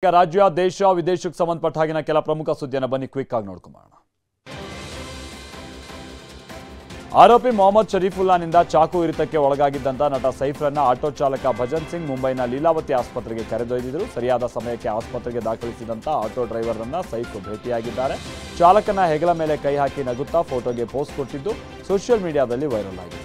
ಈಗ ರಾಜ್ಯ ದೇಶ ವಿದೇಶಕ್ಕೆ ಸಂಬಂಧಪಟ್ಟ ಹಾಗಿನ ಕೆಲ ಪ್ರಮುಖ ಸುದ್ದಿಯನ್ನು ಬನ್ನಿ ಕ್ವಿಕ್ ಆಗಿ ನೋಡ್ಕೊಳ್ಳೋಣ. ಆರೋಪಿ ಮೊಹಮ್ಮದ್ ಶರೀಫುಲ್ಲಾನಿಂದ ಚಾಕು ಇರಿತಕ್ಕೆ ಒಳಗಾಗಿದ್ದಂತ ನಟ ಸೈಫ್ರನ್ನ ಆಟೋ ಚಾಲಕ ಭಜನ್ ಸಿಂಗ್ ಮುಂಬೈನ ಲೀಲಾವತಿ ಆಸ್ಪತ್ರೆಗೆ ಕರೆದೊಯ್ದಿದ್ರು. ಸರಿಯಾದ ಸಮಯಕ್ಕೆ ಆಸ್ಪತ್ರೆಗೆ ದಾಖಲಿಸಿದಂತ ಆಟೋ ಡ್ರೈವರ್ರನ್ನ ಸೈಫ್ ಭೇಟಿಯಾಗಿದ್ದಾರೆ. ಚಾಲಕನ ಹೆಗಲ ಮೇಲೆ ಕೈ ಹಾಕಿ ನಗುತ್ತಾ ಫೋಟೋಗೆ ಪೋಸ್ಟ್ ಕೊಟ್ಟಿದ್ದು ಸೋಷಿಯಲ್ ಮೀಡಿಯಾದಲ್ಲಿ ವೈರಲ್ ಆಗಿದೆ.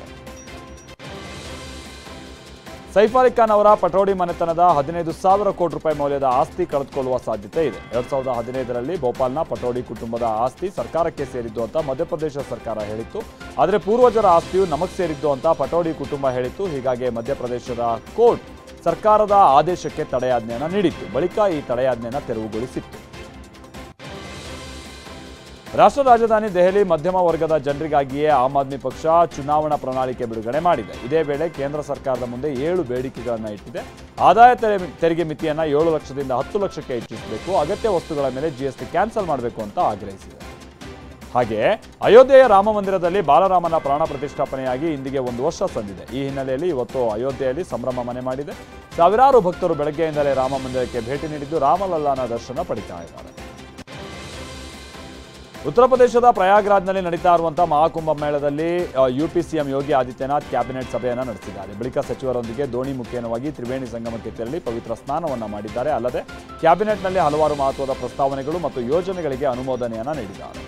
ಸೈಫ್ ಅಲಿ ಖಾನ್ ಅವರ ಪಟೋಡಿ ಮನೆತನದ 15,000 ಕೋಟಿ ರೂಪಾಯಿ ಮೌಲ್ಯದ ಆಸ್ತಿ ಕಳೆದುಕೊಳ್ಳುವ ಸಾಧ್ಯತೆ ಇದೆ. 2015ರಲ್ಲಿ ಭೋಪಾಲ್ನ ಪಟೋಡಿ ಕುಟುಂಬದ ಆಸ್ತಿ ಸರ್ಕಾರಕ್ಕೆ ಸೇರಿದ್ದು ಅಂತ ಮಧ್ಯಪ್ರದೇಶ ಸರ್ಕಾರ ಹೇಳಿತ್ತು. ಆದರೆ ಪೂರ್ವಜರ ಆಸ್ತಿಯು ನಮಗೆ ಸೇರಿದ್ದು ಅಂತ ಪಟೋಡಿ ಕುಟುಂಬ ಹೇಳಿತ್ತು. ಹೀಗಾಗಿ ಮಧ್ಯಪ್ರದೇಶದ ಕೋರ್ಟ್ ಸರ್ಕಾರದ ಆದೇಶಕ್ಕೆ ತಡೆಯಾಜ್ಞೆಯನ್ನು ನೀಡಿತ್ತು. ಬಳಿಕ ಈ ತಡೆಯಾಜ್ಞೆಯನ್ನು ತೆರವುಗೊಳಿಸಿತ್ತು. ರಾಷ್ಟ್ರ ರಾಜಧಾನಿ ದೆಹಲಿ ಮಧ್ಯಮ ವರ್ಗದ ಜನರಿಗಾಗಿಯೇ ಆಮ್ ಆದ್ಮಿ ಪಕ್ಷ ಚುನಾವಣಾ ಪ್ರಣಾಳಿಕೆ ಬಿಡುಗಡೆ ಮಾಡಿದೆ. ಇದೇ ವೇಳೆ ಕೇಂದ್ರ ಸರ್ಕಾರದ ಮುಂದೆ 7 ಬೇಡಿಕೆಗಳನ್ನು ಇಟ್ಟಿದೆ. ಆದಾಯ ತೆರಿಗೆ ಮಿತಿಯನ್ನು 7 ಲಕ್ಷದಿಂದ 10 ಲಕ್ಷಕ್ಕೆ ಹೆಚ್ಚಿಸಬೇಕು, ಅಗತ್ಯ ವಸ್ತುಗಳ ಮೇಲೆ GST ಕ್ಯಾನ್ಸಲ್ ಮಾಡಬೇಕು ಅಂತ ಆಗ್ರಹಿಸಿದೆ. ಹಾಗೆಯೇ ಅಯೋಧ್ಯೆಯ ರಾಮ ಮಂದಿರದಲ್ಲಿ ಬಾಲರಾಮನ ಪ್ರಾಣ ಪ್ರತಿಷ್ಠಾಪನೆಯಾಗಿ ಇಂದಿಗೆ 1 ವರ್ಷ ಸಂದಿದೆ. ಈ ಹಿನ್ನೆಲೆಯಲ್ಲಿ ಇವತ್ತು ಅಯೋಧ್ಯೆಯಲ್ಲಿ ಸಂಭ್ರಮ ಮನೆ ಮಾಡಿದೆ. ಸಾವಿರಾರು ಭಕ್ತರು ಬೆಳಗ್ಗೆಯಿಂದಲೇ ರಾಮ ಮಂದಿರಕ್ಕೆ ಭೇಟಿ ನೀಡಿದ್ದು ರಾಮಲಲ್ಲಾನ ದರ್ಶನ ಪಡಿತಾ ಇದ್ದಾರೆ. ಉತ್ತರ ಪ್ರದೇಶದ ಪ್ರಯಾಗ್ರಾಜ್ನಲ್ಲಿ ನಡೀತಾ ಇರುವಂತಹ ಮಹಾಕುಂಭ ಮೇಳದಲ್ಲಿ UP CM Yogi Adityanath cabinet ಸಭೆಯನ್ನು ನಡೆಸಿದ್ದಾರೆ. ಬಳಿಕ ಸಚಿವರೊಂದಿಗೆ ದೋಣಿ ಮುಖೇನವಾಗಿ ತ್ರಿವೇಣಿ ಸಂಗಮಕ್ಕೆ ತೆರಳಿ ಪವಿತ್ರ ಸ್ನಾನವನ್ನು ಮಾಡಿದ್ದಾರೆ. ಅಲ್ಲದೆ ಕ್ಯಾಬಿನೆಟ್ನಲ್ಲಿ ಹಲವಾರು ಮಹತ್ವದ ಪ್ರಸ್ತಾವನೆಗಳು ಮತ್ತು ಯೋಜನೆಗಳಿಗೆ ಅನುಮೋದನೆಯನ್ನು ನೀಡಿದ್ದಾರೆ.